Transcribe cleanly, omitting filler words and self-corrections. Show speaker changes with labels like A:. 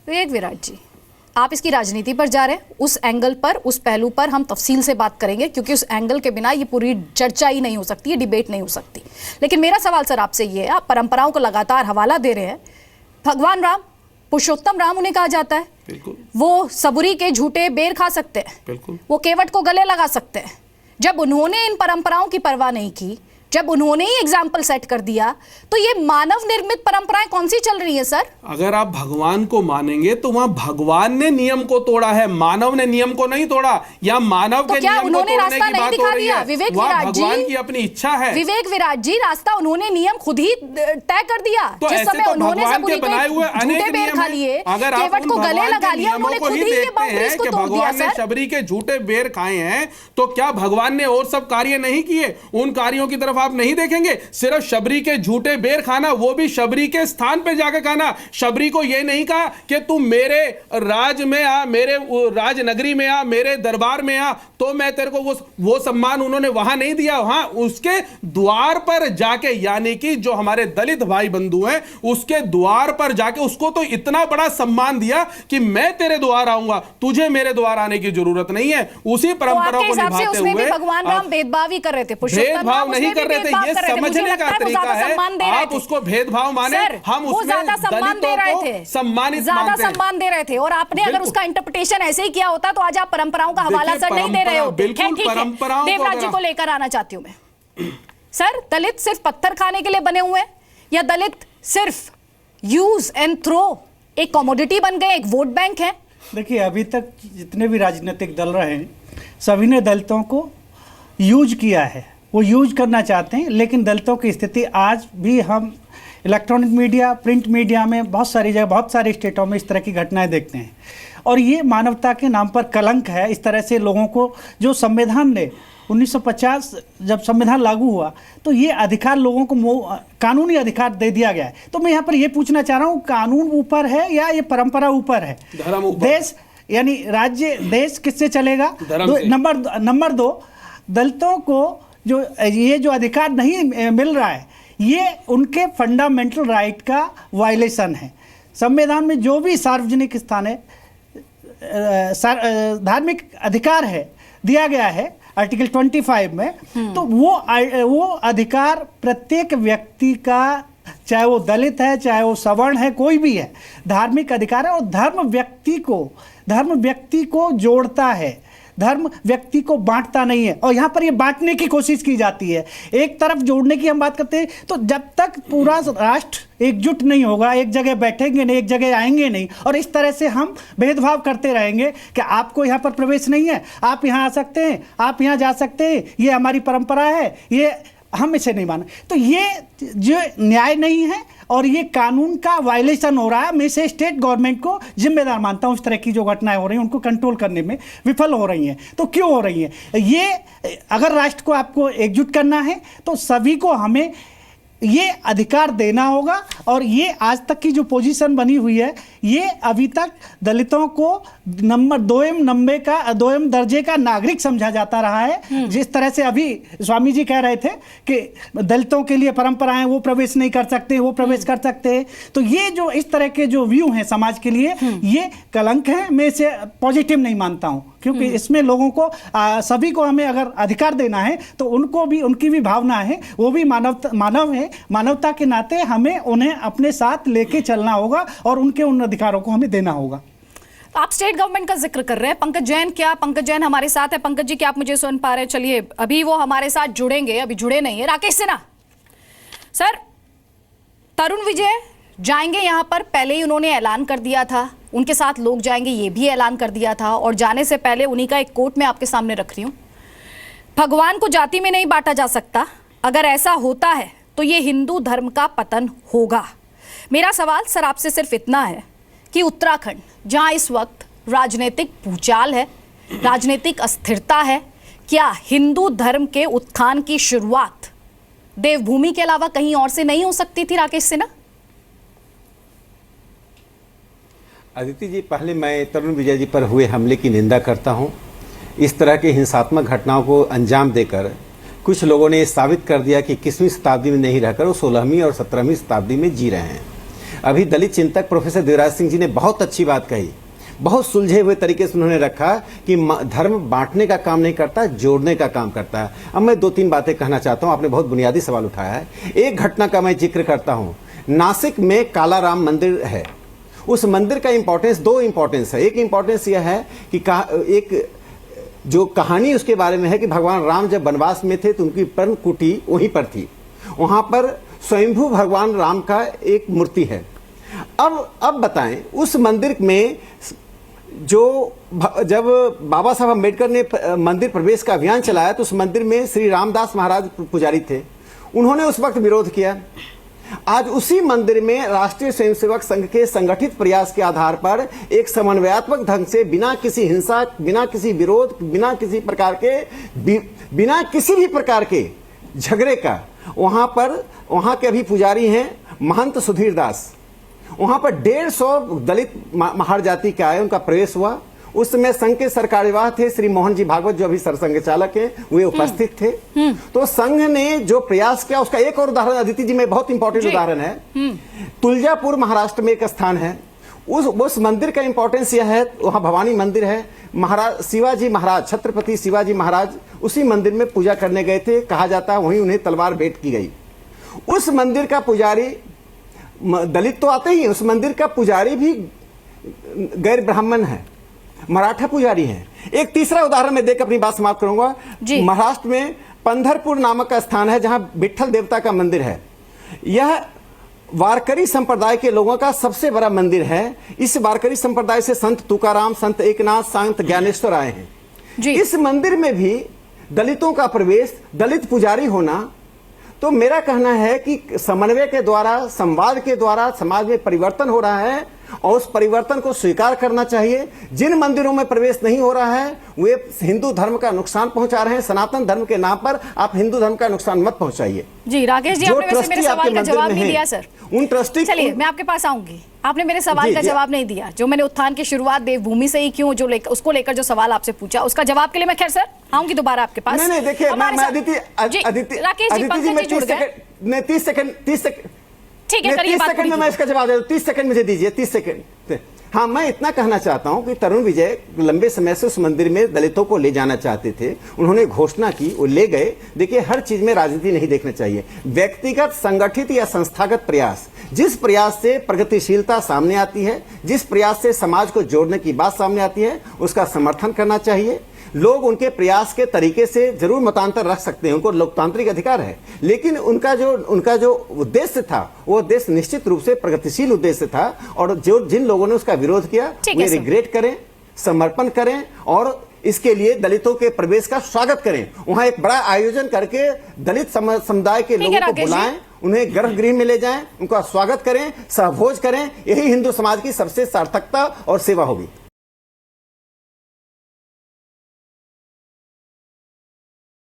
A: विवेक विराट जी, आप इसकी राजनीति पर जा रहे हैं, उस एंगल पर, उस पहलू पर हम तफसील से बात करेंगे, क्योंकि उस एंगल के बिना ये पूरी चर्चा ही नहीं हो सकती, ये डिबेट नहीं हो सकती। लेकिन मेरा सवाल सर आपसे ये है, आप परंपराओं को लगातार हवाला दे रहे हैं। भगवान राम, पुरुषोत्तम राम उन्हें कहा जाता है,
B: बिल्कुल।
A: वो सबुरी के झूठे बेर खा सकते हैं,
B: बिल्कुल।
A: वो केवट को गले लगा सकते हैं। जब उन्होंने इन परंपराओं की परवाह नहीं की, जब उन्होंने ही एग्जाम्पल सेट कर दिया, तो ये मानव निर्मित परंपराएं कौन सी चल रही है सर?
B: अगर आप भगवान को मानेंगे तो वहां भगवान ने नियम को तोड़ा है, मानव ने नियम को नहीं तोड़ा। या मानव
A: तो
B: के
A: क्या
B: नियम को
A: उन्होंने
B: तोड़ने
A: रास्ता
B: की
A: नहीं
B: बात हो
A: दिखा
B: रही
A: दिया?
B: है।
A: विवेक
B: वह
A: विराट जी,
B: भगवान की अपनी इच्छा है।
A: विवेक विराट जी, रास्ता उन्होंने नियम खुद ही तय कर दिया।
B: तो
A: जिस
B: ऐसे
A: समय
B: तो
A: उन्होंने
B: भगवान
A: सबुरी
B: के बनाए हुए अनेक
A: झूठे बेर
B: नियम
A: खा
B: हैं।
A: लिए,
B: अगर आप
A: केवट
B: उन
A: को गले
B: भगवान
A: लगा
B: के
A: लिया,
B: नियमों
A: उन्होंने
B: को
A: खुद
B: ही
A: ही ये
B: देखते
A: बाउंड्रीज
B: हैं
A: को
B: कि
A: तोड़ दिया
B: भगवान ने
A: सर।
B: शबरी के झूठे बेर खाए हैं, तो क्या भगवान ने और सब कार्य नहीं किए? उन कार्यों की तरफ आप नहीं देखेंगे। सिर्फ शबरी के झूठे बेर खाना, वो भी शबरी के स्थान पे जाकर खाना। शबरी को ये नहीं कहा कि तू मेरे राज में आ, मेरे राजनगरी में आ, मेरे दरबार में आ, तो मैं तेरे को वो सम्मान उन्होंने वहां नहीं दिया। वहां उसके द्वार पर जाके, यानी कि जो हमारे दलित भाई बंधु हैं, उसके द्वार पर जाके उसको तो इतना बड़ा सम्मान दिया कि मैं तेरे द्वार आऊंगा, तुझे मेरे द्वार आने की जरूरत नहीं है। उसी परंपरा को निभाते हुए
A: भगवान राम भेदभाव ही कर रहे थे,
B: भेदभाव नहीं कर रहे थे। ये समझने का तरीका है। आप उसको भेदभाव माने, हम उसमें
A: सम्मान दे रहे थे,
B: सम्मानित
A: ज्यादा सम्मान दे रहे थे। और आपने अगर उसका इंटरप्रिटेशन ऐसे ही किया होता तो आज आप परंपराओं का हवाला सर नहीं दे रहे होते। देवराज जी को लेकर आना चाहती हूं मैं। सर, दलित सिर्फ पत्थर खाने के लिए बने हुए हैं, या दलित सिर्फ यूज एंड थ्रो एक कमोडिटी बन गए, एक वोट बैंक है?
C: देखिए, अभी तक जितने भी राजनीतिक दल रहे हैं, सभी ने दलितों को यूज किया है, वो यूज करना चाहते हैं। लेकिन दलितों की स्थिति आज भी, हम इलेक्ट्रॉनिक मीडिया, प्रिंट मीडिया में बहुत सारी जगह, बहुत सारे स्टेटों में इस तरह की घटनाएं देखते हैं। और ये मानवता के नाम पर कलंक है। इस तरह से लोगों को, जो संविधान ने 1950 जब संविधान लागू हुआ, तो ये अधिकार लोगों को कानूनी अधिकार दे दिया गया है। तो मैं यहाँ पर ये पूछना चाह रहा हूँ, कानून ऊपर है या ये परंपरा ऊपर है? देश यानी राज्य, देश किससे चलेगा? नंबर 2, दलितों को जो अधिकार नहीं मिल रहा है, ये उनके फंडामेंटल राइट का वायलेशन है। संविधान में जो भी सार्वजनिक स्थान है, धार्मिक अधिकार है, दिया गया है आर्टिकल 25 में, तो वो अधिकार प्रत्येक व्यक्ति का, चाहे वो दलित है, चाहे वो सवर्ण है, कोई भी है, धार्मिक अधिकार है। और धर्म व्यक्ति को जोड़ता है, धर्म व्यक्ति को बांटता नहीं है। और यहाँ पर ये बांटने की कोशिश की जाती है। एक तरफ जोड़ने की हम बात करते हैं, तो जब तक पूरा राष्ट्र एकजुट नहीं होगा, एक जगह बैठेंगे नहीं, एक जगह आएंगे नहीं, और इस तरह से हम भेदभाव करते रहेंगे कि आपको यहाँ पर प्रवेश नहीं है, आप यहाँ आ सकते हैं, आप यहाँ जा सकते हैं, ये हमारी परंपरा है, ये हम इसे नहीं माने, तो ये जो न्याय नहीं है और ये कानून का वायलेशन हो रहा है। मैं इसे स्टेट गवर्नमेंट को जिम्मेदार मानता हूँ। इस तरह की जो घटनाएं हो रही हैं उनको कंट्रोल करने में विफल हो रही हैं। तो क्यों हो रही हैं ये? अगर राष्ट्र को आपको एकजुट करना है तो सभी को हमें ये अधिकार देना होगा। और ये आज तक की जो पोजीशन बनी हुई है, ये अभी तक दलितों को दोयम दर्जे का नागरिक समझा जाता रहा है। जिस तरह से अभी स्वामी जी कह रहे थे कि दलितों के लिए परंपराएं, वो प्रवेश नहीं कर सकते, वो प्रवेश कर सकते हैं। तो ये जो इस तरह के जो व्यू हैं समाज के लिए, ये कलंक है। मैं इसे पॉजिटिव नहीं मानता हूं, क्योंकि इसमें लोगों को, सभी को हमें अगर अधिकार देना है तो उनको भी, उनकी भी भावना है, वो भी मानव है। मानवता के नाते हमें उन्हें अपने साथ लेके चलना होगा और उनके उन अधिकारों को हमें देना होगा।
A: आप स्टेट गवर्नमेंट का जिक्र कर रहे हैं। पंकज जैन हमारे साथ है। पंकज जी, क्या आप मुझे सुन पा रहे हैं? चलिए, अभी वो हमारे साथ जुड़ेंगे, अभी जुड़े नहीं है। राकेश सिन्हा सर, तरुण विजय जाएंगे यहां पर, पहले ही उन्होंने ऐलान कर दिया था, उनके साथ लोग जाएंगे, ये भी ऐलान कर दिया था। और जाने से पहले उन्हीं का एक कोट मैं आपके सामने रख रही हूं, भगवान को जाति में नहीं बांटा जा सकता, अगर ऐसा होता है तो ये हिंदू धर्म का पतन होगा। मेरा सवाल सर आपसे सिर्फ इतना है कि उत्तराखंड, जहां इस वक्त राजनीतिक भूचाल है, राजनीतिक अस्थिरता है, क्या हिंदू धर्म के उत्थान की शुरुआत देवभूमि के अलावा कहीं और से नहीं हो सकती थी? राकेश सिन्हा।
D: अदिति जी, पहले मैं तरुण विजय जी पर हुए हमले की निंदा करता हूं। इस तरह की हिंसात्मक घटनाओं को अंजाम देकर कुछ लोगों ने साबित कर दिया कि 21वीं शताब्दी में नहीं रहकर वो 16वीं और 17वीं शताब्दी में जी रहे हैं। अभी दलित चिंतक प्रोफेसर देवराज सिंह जी ने बहुत अच्छी बात कही, बहुत सुलझे हुए तरीके से उन्होंने रखा कि धर्म बांटने का काम नहीं करता, जोड़ने का काम करता है। अब मैं 2-3 बातें कहना चाहता हूं। आपने बहुत बुनियादी सवाल उठाया है। एक घटना का मैं जिक्र करता हूं। नासिक में काला राम मंदिर है। उस मंदिर का इंपॉर्टेंस, 2 इंपॉर्टेंस है। एक इंपॉर्टेंस यह है कि एक जो कहानी उसके बारे में है कि भगवान राम जब वनवास में थे तो उनकी पर्ण कुटी वहीं पर थी। वहां पर स्वयंभू भगवान राम का एक मूर्ति है। अब बताएं, उस मंदिर में जब बाबा साहब अम्बेडकर ने मंदिर प्रवेश का अभियान चलाया तो उस मंदिर में श्री रामदास महाराज पुजारी थे। उन्होंने उस वक्त विरोध किया। आज उसी मंदिर में राष्ट्रीय स्वयंसेवक संघ के संगठित प्रयास के आधार पर एक समन्वयात्मक ढंग से, बिना किसी हिंसा, बिना किसी विरोध, बिना किसी भी प्रकार के झगड़े का, वहां के अभी पुजारी हैं महंत सुधीर दास। वहां पर 150 दलित महार जाति के आए, उनका प्रवेश हुआ। उस समय संघ के सरकार्यवाह थे श्री मोहन जी भागवत, जो अभी सरसंघ चालक हैं, वे उपस्थित थे। तो संघ ने जो प्रयास किया उसका एक और उदाहरण अदिति जी में बहुत इंपॉर्टेंट उदाहरण है। तुलजापुर महाराष्ट्र में एक स्थान है। उस मंदिर का इंपॉर्टेंस यह है, वहां भवानी मंदिर है। महाराज शिवाजी महाराज, छत्रपति शिवाजी महाराज उसी मंदिर में पूजा करने गए थे। कहा जाता है वहीं उन्हें तलवार भेंट की गई। उस मंदिर का पुजारी, दलित तो आते ही, उस मंदिर का पुजारी भी गैर ब्राह्मण है, मराठा पुजारी हैं। एक तीसरा उदाहरण मैं देकर अपनी बात समाप्त करूंगा। महाराष्ट्र में पंढरपुर नामक का स्थान है जहां विट्ठल देवता का मंदिर है। यह वारकरी संप्रदाय के लोगों का सबसे बड़ा मंदिर है। इस वारकरी संप्रदाय से संत तुकाराम, संत एकनाथ, संत ज्ञानेश्वर आए हैं। इस मंदिर में भी दलितों का प्रवेश, दलित पुजारी होना, तो मेरा कहना है कि समन्वय के द्वारा, संवाद के द्वारा समाज में परिवर्तन हो रहा है और उस परिवर्तन को स्वीकार करना चाहिए। जिन मंदिरों में प्रवेश नहीं हो रहा है वे हिंदू धर्म का नुकसान पहुंचा रहे हैं। सनातन धर्म के नाम पर आप हिंदू धर्म का नुकसान मत पहुंचाइए।
A: जी राकेश जी, आपने वैसे मेरे सवाल का जवाब नहीं दिया सर।
D: उन ट्रस्टी,
A: चलिए मैं आपके पास आऊंगी। आपने मेरे सवाल का जवाब नहीं दिया, जो मैंने उत्थान की शुरुआत देवभूमि से ही क्यों, जो उसको लेकर जो सवाल आपसे पूछा, उसका जवाब के लिए मैं खैर सर आऊंगी दोबारा आपके पास।
D: नहीं देखिए, मैं अदिति
A: राकेश जी, पंकज जी जुड़ गए।
D: 30 सेकंड
A: ठीक है,
D: 30 सेकंड में मैं इसका जवाब दे दूं। 30 सेकंड मुझे दीजिए, 30 सेकंड। हाँ, मैं इतना कहना चाहता हूं कि तरुण विजय लंबे समय से उस मंदिर में दलितों को ले जाना चाहते थे। उन्होंने घोषणा की, वो ले गए। देखिए, हर चीज में राजनीति नहीं देखना चाहिए। व्यक्तिगत, संगठित या संस्थागत प्रयास, जिस प्रयास से प्रगतिशीलता सामने आती है, जिस प्रयास से समाज को जोड़ने की बात सामने आती है, उसका समर्थन करना चाहिए। लोग उनके प्रयास के तरीके से जरूर मतांतर रख सकते हैं, उनको लोकतांत्रिक अधिकार है, लेकिन उनका जो उद्देश्य था वो उद्देश्य निश्चित रूप से प्रगतिशील उद्देश्य था। और जिन लोगों ने उसका विरोध किया वे रिग्रेट करें, समर्पण करें और इसके लिए दलितों के प्रवेश का स्वागत करें। वहां एक बड़ा आयोजन करके दलित समुदाय के लोगों को बुलाएं, उन्हें गर्भगृह में ले जाएं, उनका स्वागत करें, सहभोज करें। यही हिंदू समाज की सबसे सार्थकता और सेवा होगी।